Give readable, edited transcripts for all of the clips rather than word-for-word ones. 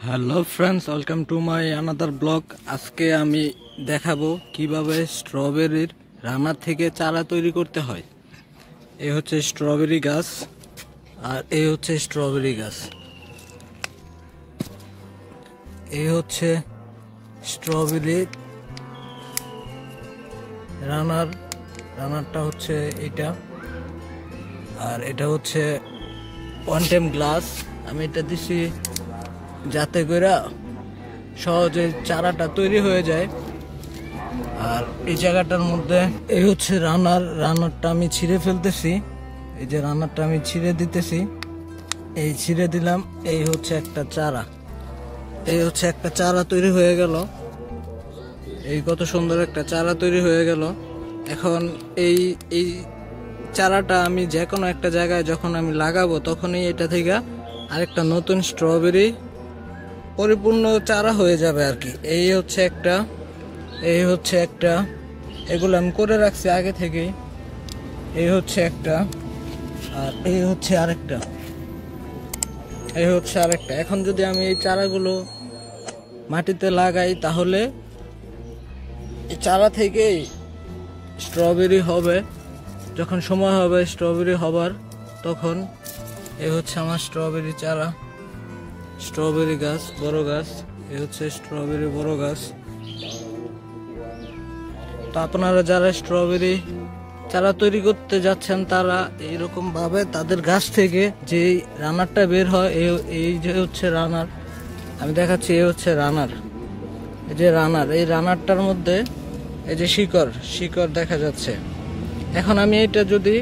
Hello friends, welcome to my another blog. আজকে আমি দেখাবো কিভাবে স্ট্রবেরির রান্না থেকে চারা তৈরি করতে হয়। এই হচ্ছে স্ট্রবেরি গাছ আর এই হচ্ছে স্ট্রবেরি গাছ। এই হচ্ছে স্ট্রবেরি রানারটা হচ্ছে এটা, আর এটা হচ্ছে ওয়ান টাইম গ্লাস। আমি এটা দিছি যাতে করে সহজে চারাটা তৈরি হয়ে যায়। আর এই জায়গাটার মধ্যে এই হচ্ছে রানারটা আমি ছিঁড়ে ফেলতেছি। এই যে রানারটা আমি ছিঁড়ে দিতেছি, এই ছিঁড়ে দিলাম। এই হচ্ছে একটা চারা, এই হচ্ছে একটা চারা তৈরি হয়ে গেল। এই কত সুন্দর একটা চারা তৈরি হয়ে গেল। এখন এই এই চারাটা আমি যে কোনো একটা জায়গায় যখন আমি লাগাবো, তখনই এটা থেকে আরেকটা নতুন স্ট্রবেরি পরিপূর্ণ চারা হয়ে যাবে আর কি। এই হচ্ছে একটা, এগুলো আমি করে রাখছি আগে থেকেই। এই হচ্ছে একটা, আর এই হচ্ছে আরেকটা। এখন যদি আমি এই চারাগুলো মাটিতে লাগাই, তাহলে এই চারা থেকেই স্ট্রবেরি হবে। যখন সময় হবে স্ট্রবেরি হবার, তখন এই হচ্ছে আমার স্ট্রবেরি চারা, স্ট্রবেরি গাছ, বড় গাছ। এই হচ্ছে স্ট্রবেরি বড় গাছ। তো আপনারা যারা স্ট্রবেরি চারা তৈরি করতে যাচ্ছেন, তারা এইরকম ভাবে তাদের গাছ থেকে যে রানারটা বের হয়, এই যে হচ্ছে রানার, আমি দেখাচ্ছি। এই হচ্ছে রানার, এই যে রানার, এই রানারটার মধ্যে এই যে শিকড় দেখা যাচ্ছে। এখন আমি এইটা যদি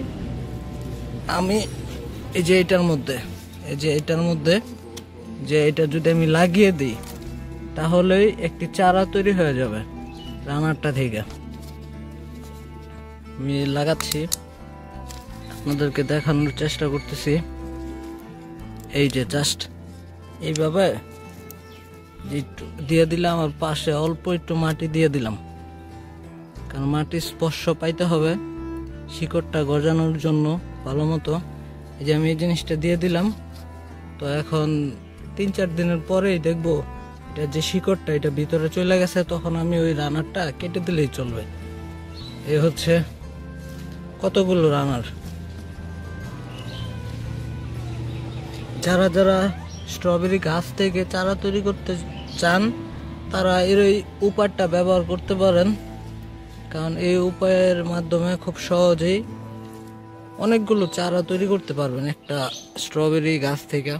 এই যে এটার মধ্যে যে এটা যদি আমি লাগিয়ে দিই, তাহলেই একটি চারা তৈরি হয়ে যাবে রানারটা থেকে। আমি লাগাচ্ছি, আপনাদেরকে দেখানোর চেষ্টা করতেছি। এই যে জাস্ট এইভাবে একটু দিয়ে দিলাম, আর পাশে অল্প একটু মাটি দিয়ে দিলাম, কারণ মাটির স্পর্শ পাইতে হবে শিকড়টা গজানোর জন্য ভালো মতো। এই যে আমি এই জিনিসটা দিয়ে দিলাম। তো এখন 3-4 দিনের পরেই দেখবো এটা যে শিকড়টা এটা ভিতরে চলে গেছে, তখন আমি ওই রানারটা কেটে দিলেই চলবে। এই হচ্ছে কতগুলো রানার। যারা স্ট্রবেরি গাছ থেকে চারা তৈরি করতে চান, তারা এর এই উপায়টা ব্যবহার করতে পারেন, কারণ এই উপায়ের মাধ্যমে খুব সহজেই অনেকগুলো চারা তৈরি করতে পারবেন একটা স্ট্রবেরি গাছ থেকে।